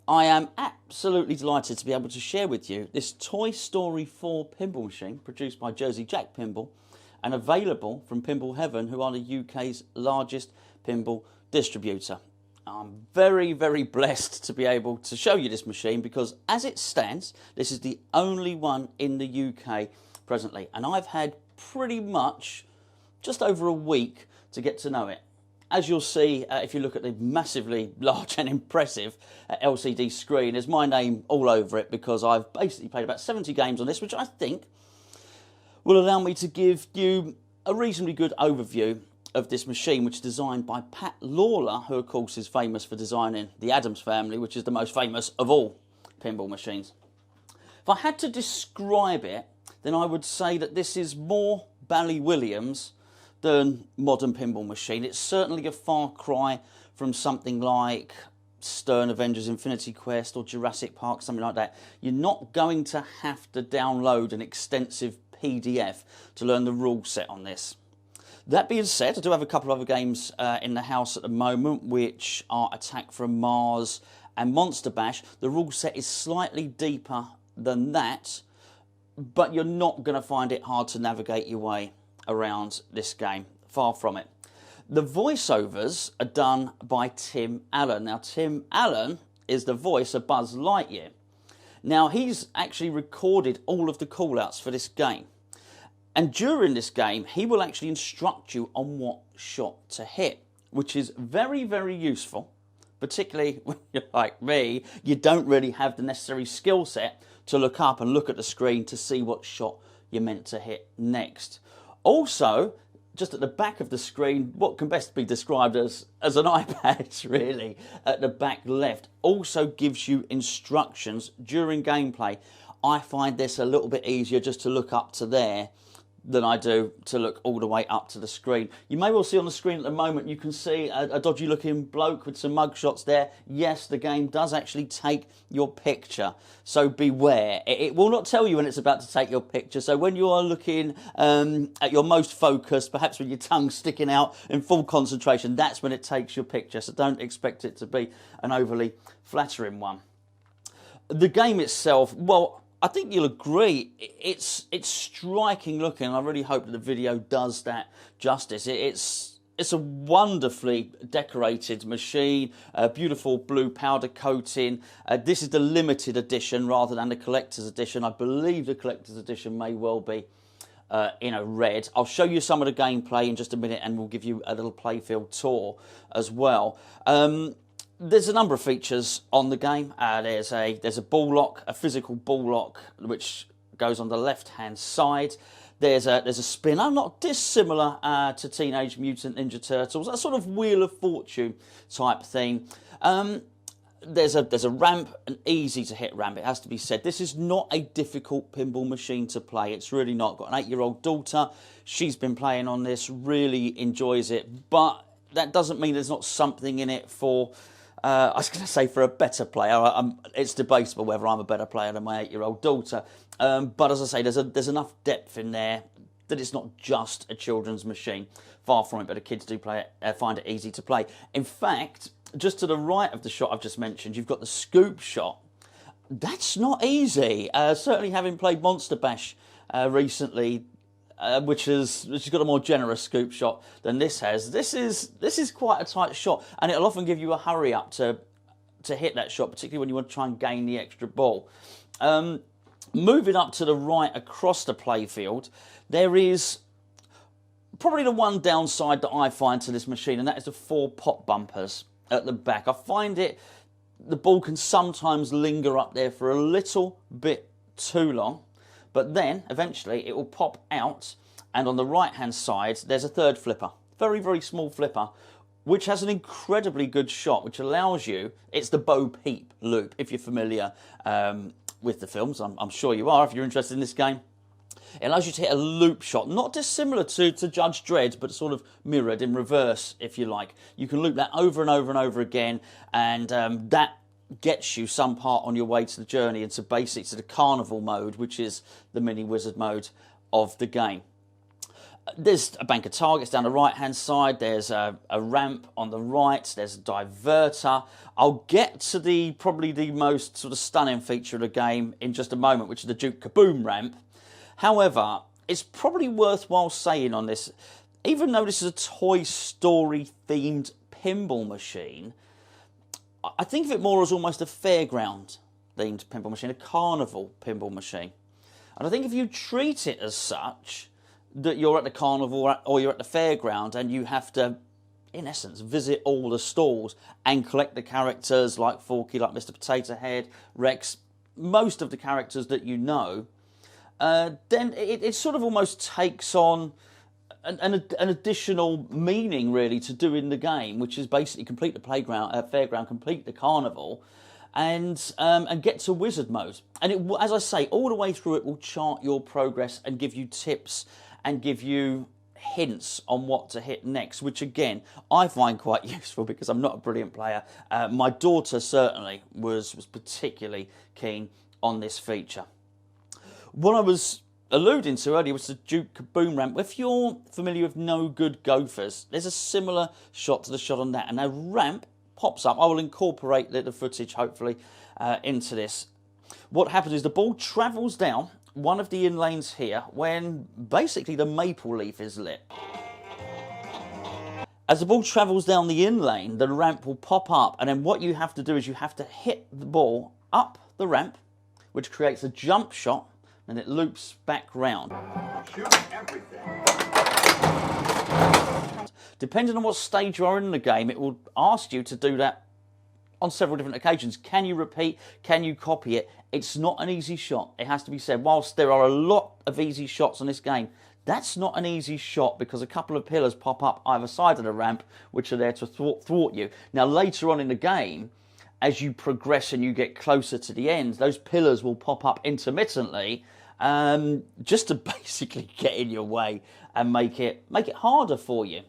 I am absolutely delighted to be able to share with you this Toy Story 4 pinball machine produced by Jersey Jack Pinball and available from Pinball Heaven, who are the UK's largest pinball distributor. I'm very, very blessed to be able to show you this machine because as it stands, this is the only one in the UK presently, and I've had pretty much just over a week to get to know it. As you'll see, if you look at the massively large and impressive LCD screen, there's my name all over it because I've basically played about 70 games on this, which I think will allow me to give you a reasonably good overview of this machine, which is designed by Pat Lawler, who of course is famous for designing the Addams Family, which is the most famous of all pinball machines. If I had to describe it, then I would say that this is more Bally Williams than modern pinball machine. It's certainly a far cry from something like Stern Avengers Infinity Quest or Jurassic Park, something like that. You're not going to have to download an extensive PDF to learn the rule set on this. That being said, I do have a couple of other games in the house at the moment, which are Attack from Mars and Monster Bash. The rule set is slightly deeper than that, but you're not going to find it hard to navigate your way around this game, far from it. The voiceovers are done by Tim Allen. Now, Tim Allen is the voice of Buzz Lightyear. Now, he's actually recorded all of the call-outs for this game. And during this game, he will actually instruct you on what shot to hit, which is very, very useful, particularly when you're like me, you don't really have the necessary skill set to look up and look at the screen to see what shot you're meant to hit next. Also, just at the back of the screen, what can best be described as an iPad, really, at the back left, also gives you instructions during gameplay. I find this a little bit easier just to look up to there than I do to look all the way up to the screen. You may well see on the screen at the moment, you can see a dodgy looking bloke with some mug shots there. Yes, the game does actually take your picture, so beware. It will not tell you when it's about to take your picture, so when you are looking at your most focused, perhaps with your tongue sticking out in full concentration, that's when it takes your picture, so don't expect it to be an overly flattering one. The game itself, well, I think you'll agree, it's striking looking, and I really hope that the video does that justice. It's a wonderfully decorated machine, a beautiful blue powder coating. This is the limited edition rather than the collector's edition. I believe the collector's edition may well be in a red. I'll show you some of the gameplay in just a minute, and we'll give you a little Playfield tour as well. There's a number of features on the game. There's a ball lock, a physical ball lock, which goes on the left-hand side. There's a spinner, not dissimilar to Teenage Mutant Ninja Turtles, a sort of Wheel of Fortune type thing. There's a ramp, an easy to hit ramp, it has to be said. This is not a difficult pinball machine to play. It's really not. Got an 8-year-old daughter. She's been playing on this, really enjoys it, but that doesn't mean there's not something in it for I was going to say for a better player. It's debatable whether I'm a better player than my 8-year-old daughter. But as I say, there's enough depth in there that it's not just a children's machine. Far from it, but the kids do play it, find it easy to play. In fact, just to the right of the shot I've just mentioned, you've got the scoop shot. That's not easy. Certainly having played Monster Bash recently, which has got a more generous scoop shot than this has. This is quite a tight shot, and it'll often give you a hurry up to hit that shot, particularly when you want to try and gain the extra ball. Moving up to the right across the playfield, there is probably the one downside that I find to this machine, and that is the 4 pop bumpers at the back. I find the ball can sometimes linger up there for a little bit too long. But then, eventually, it will pop out, and on the right-hand side, there's a third flipper. Very, very small flipper, which has an incredibly good shot, which allows you... It's the Bo Peep loop, if you're familiar with the films. I'm sure you are, if you're interested in this game. It allows you to hit a loop shot, not dissimilar to Judge Dredd, but sort of mirrored in reverse, if you like. You can loop that over and over and over again, and that gets you some part on your way to the journey into the carnival mode, which is the mini wizard mode of the game. There's a bank of targets down the right-hand side. There's a ramp on the right. There's a diverter. I'll get to probably the most sort of stunning feature of the game in just a moment, which is the Duke Kaboom ramp. However, it's probably worthwhile saying on this, even though this is a Toy Story themed pinball machine, I think of it more as almost a fairground themed pinball machine, a carnival pinball machine. And I think if you treat it as such, that you're at the carnival or you're at the fairground and you have to, in essence, visit all the stalls and collect the characters like Forky, like Mr. Potato Head, Rex, most of the characters that you know, then it sort of almost takes on an additional meaning, really, to doing the game, which is basically complete the fairground, complete the carnival, and get to wizard mode. And it, as I say, all the way through it will chart your progress and give you tips and give you hints on what to hit next, which again I find quite useful because I'm not a brilliant player. My daughter certainly was particularly keen on this feature. What I was alluding to earlier was the Duke Kaboom ramp. If you're familiar with No Good Gophers, there's a similar shot to the shot on that, and a ramp pops up. I will incorporate the footage hopefully into this. What happens is the ball travels down one of the in lanes here when basically the maple leaf is lit. As the ball travels down the in lane, the ramp will pop up, and then what you have to do is you have to hit the ball up the ramp, which creates a jump shot, and it loops back round. Depending on what stage you are in the game, it will ask you to do that on several different occasions. Can you repeat? Can you copy it? It's not an easy shot, it has to be said. Whilst there are a lot of easy shots on this game, that's not an easy shot because a couple of pillars pop up either side of the ramp which are there to thwart you. Now later on in the game, as you progress and you get closer to the end, those pillars will pop up intermittently just to basically get in your way and make it harder for you.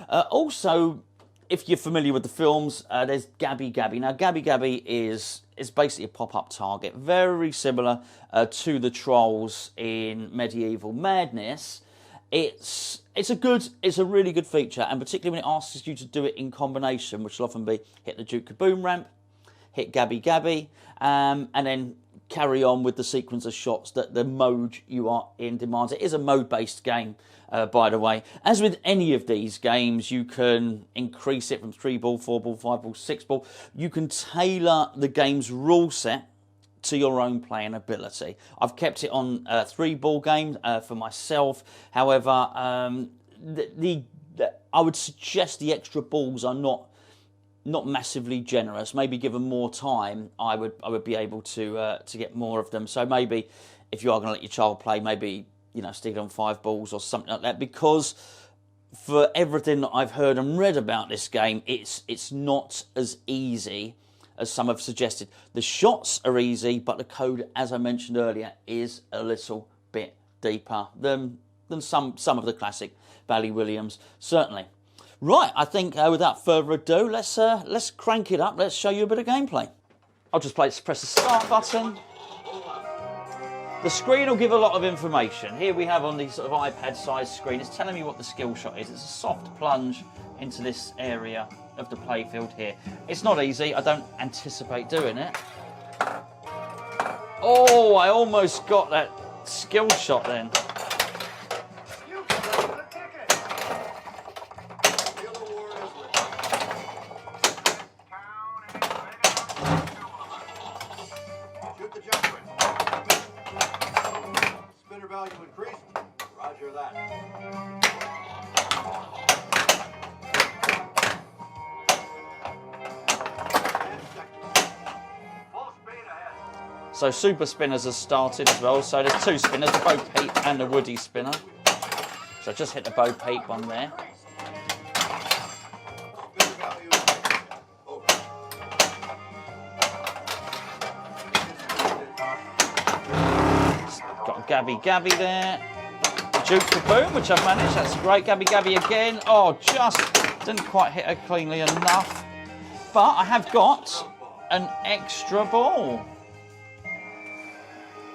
Also, if you're familiar with the films, there's Gabby Gabby. Now, Gabby Gabby is basically a pop-up target, very similar to the trolls in Medieval Madness. It's a really good feature, and particularly when it asks you to do it in combination, which will often be hit the Duke Kaboom ramp, hit Gabby Gabby, and then carry on with the sequence of shots that the mode you are in demands. It is a mode-based game, by the way. As with any of these games, you can increase it from 3-ball, 4-ball, 5-ball, 6-ball. You can tailor the game's rule set to your own playing ability. I've kept it on 3-ball games for myself. However, I would suggest the extra balls are not massively generous. Maybe given more time, I would be able to get more of them. So maybe if you are going to let your child play, maybe stick it on 5 balls or something like that. Because for everything that I've heard and read about this game, it's not as easy as some have suggested. The shots are easy, but the code, as I mentioned earlier, is a little bit deeper than some of the classic Bally Williams, certainly. Right, I think without further ado, let's crank it up. Let's show you a bit of gameplay. I'll just press the start button. The screen will give a lot of information. Here we have on the sort of iPad-sized screen, it's telling me what the skill shot is. It's a soft plunge into this area of the playfield here. It's not easy. I don't anticipate doing it. Oh, I almost got that skill shot then. So Super Spinners has started as well. So there's 2 spinners, the Bo Peep and the Woody spinner. So I just hit the Bo Peep one there. Got Gabby Gabby there. Duke Kaboom, which I've managed. That's great. Gabby Gabby again. Oh, just didn't quite hit her cleanly enough. But I have got an extra ball,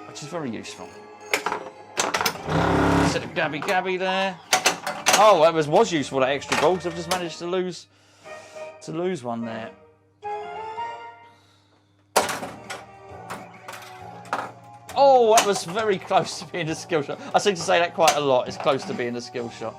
which is very useful. Set of Gabby Gabby there. Oh, that was useful, that extra ball, because I've just managed to lose one there. Oh, that was very close to being a skill shot. I seem to say that quite a lot. It's close to being a skill shot.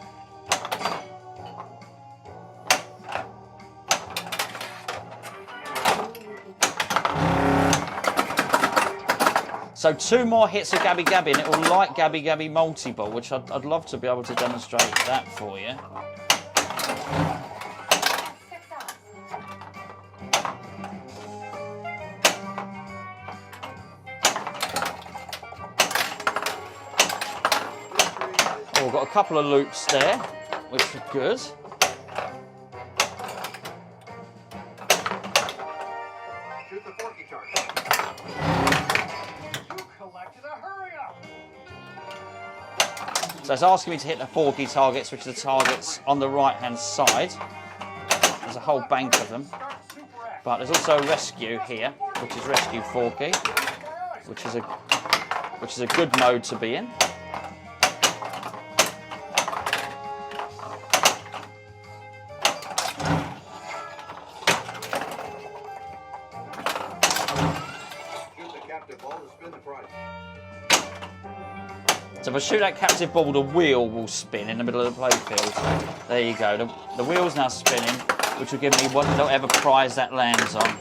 So 2 more hits of Gabby Gabby and it will light Gabby Gabby multi-ball, which I'd love to be able to demonstrate that for you. Oh, we've got a couple of loops there, which are good. Shoot the forky chart. So it's asking me to hit the forky targets, which are the targets on the right-hand side. There's a whole bank of them. But there's also rescue here, which is rescue forky, which is a good mode to be in. So if I shoot that captive ball, the wheel will spin in the middle of the playfield. There you go. The wheel's now spinning, which will give me whatever prize that lands on.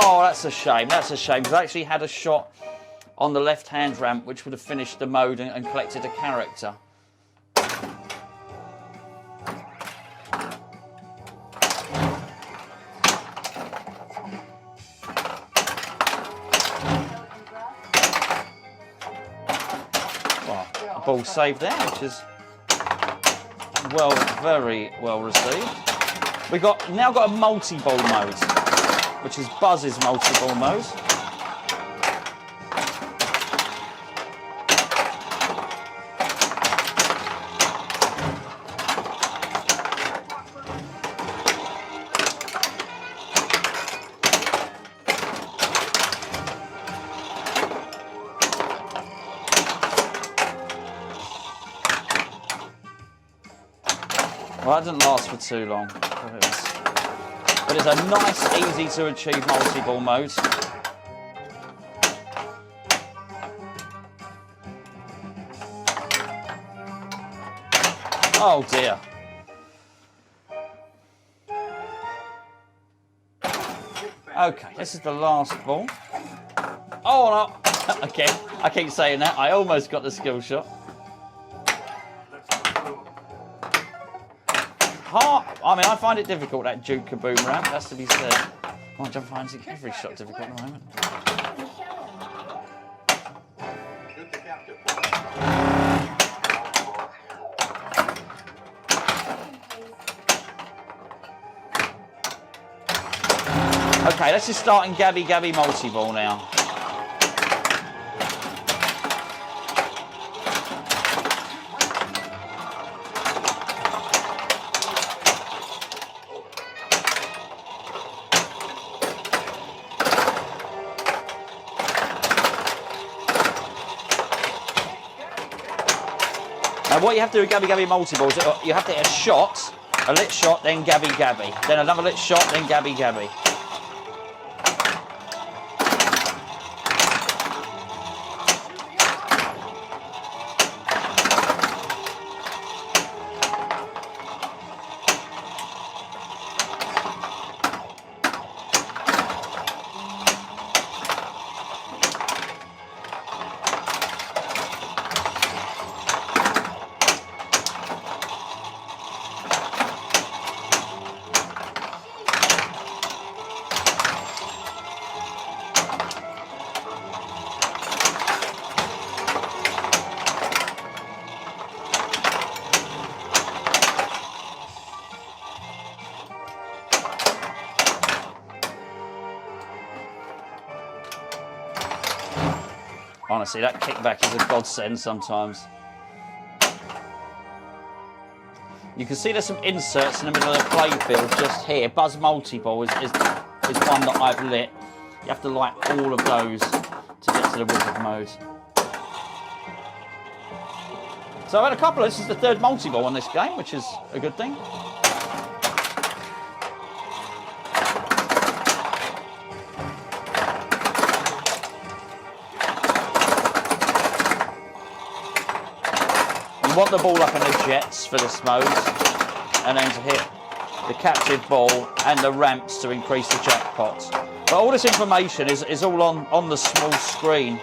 Oh, that's a shame. That's a shame. Because I actually had a shot on the left-hand ramp which would have finished the mode and collected a character. Well, a ball saved there, which is very well received. We've now got a multi-ball mode, which is Buzz's multi-ball mode. Well, that didn't last for too long. But it's a nice, easy to achieve multi-ball mode. Oh dear. Okay, this is the last ball. Oh no! Again, I keep saying that. I almost got the skill shot. I mean, I find it difficult, that Duke Kaboom ramp, that's to be said. Mind you, I'm finding every shot difficult at the moment. Okay, let's just start in Gabby Gabby multi-ball now. Now what you have to do with Gabby Gabby multi-balls, you have to hit a shot, a lit shot, then Gabby Gabby. Then another lit shot, then Gabby Gabby. Honestly, that kickback is a godsend sometimes. You can see there's some inserts in the middle of the playfield just here. Buzz Multi-Ball is one that I've lit. You have to light all of those to get to the wizard mode. So I've had a couple. This is the third multi-ball on this game, which is a good thing. You want the ball up in the jets for this mode, and then to hit the captive ball and the ramps to increase the jackpot. But all this information is all on the small screen.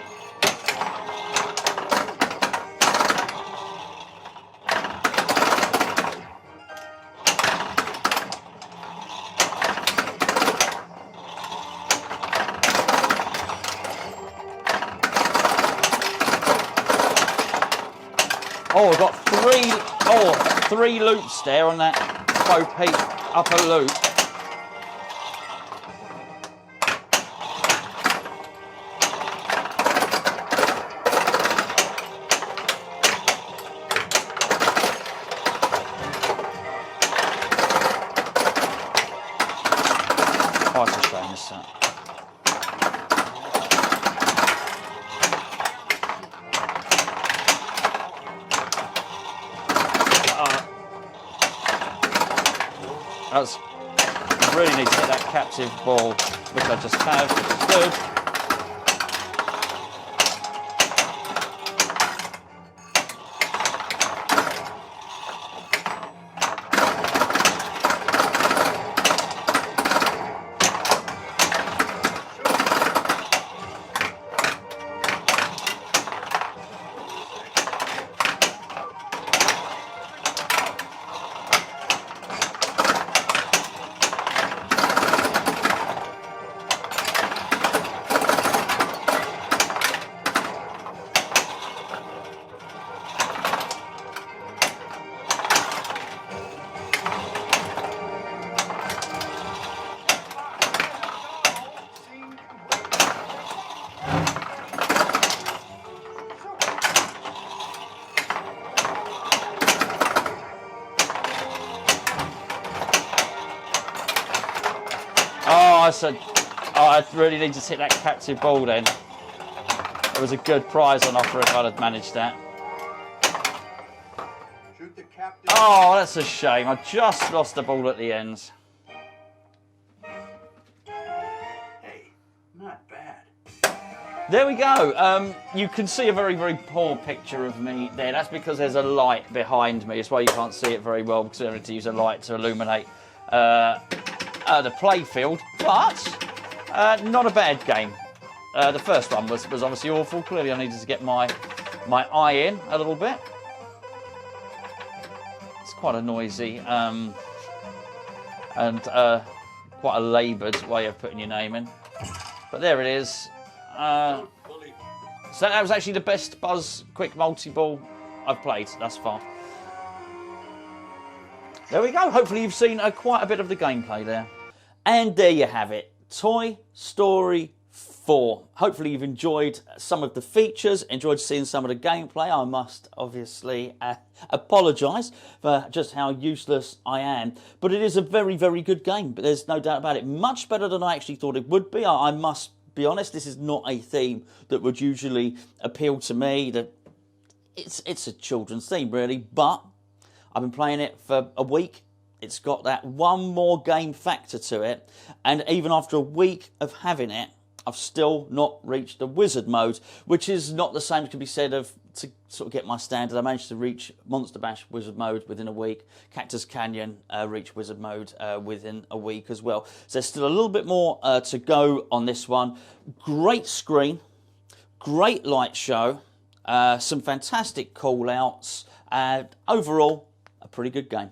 Oh, we've got three loops there on that Bo Peep upper loop. Oh, it's a shame, this set. I really need to hit that captive ball, which I just have, which is good. I really need to hit that captive ball then. There was a good prize on offer if I'd have managed that. Shoot the captain. Oh, that's a shame. I just lost the ball at the end. Hey, not bad. There we go. You can see a very, very poor picture of me there. That's because there's a light behind me. That's why you can't see it very well, because I have to use a light to illuminate the playfield. But not a bad game. The first one was obviously awful. Clearly I needed to get my eye in a little bit. It's quite a noisy and quite a laboured way of putting your name in. But there it is. So that was actually the best Buzz Quick Multi-Ball I've played thus far. There we go. Hopefully you've seen quite a bit of the gameplay there. And there you have it. Toy Story 4. Hopefully you've enjoyed some of the features, enjoyed seeing some of the gameplay. I must obviously apologise for just how useless I am. But it is a very, very good game. But there's no doubt about it. Much better than I actually thought it would be. I must be honest, this is not a theme that would usually appeal to me. It's a children's theme, really. But I've been playing it for a week. It's got that one more game factor to it, and even after a week of having it, I've still not reached the wizard mode, which is not the same as can be said of to sort of get my standard. I managed to reach Monster Bash wizard mode within a week. Cactus Canyon reached wizard mode within a week as well. So there's still a little bit more to go on this one. Great screen, great light show, some fantastic call outs, and overall a pretty good game.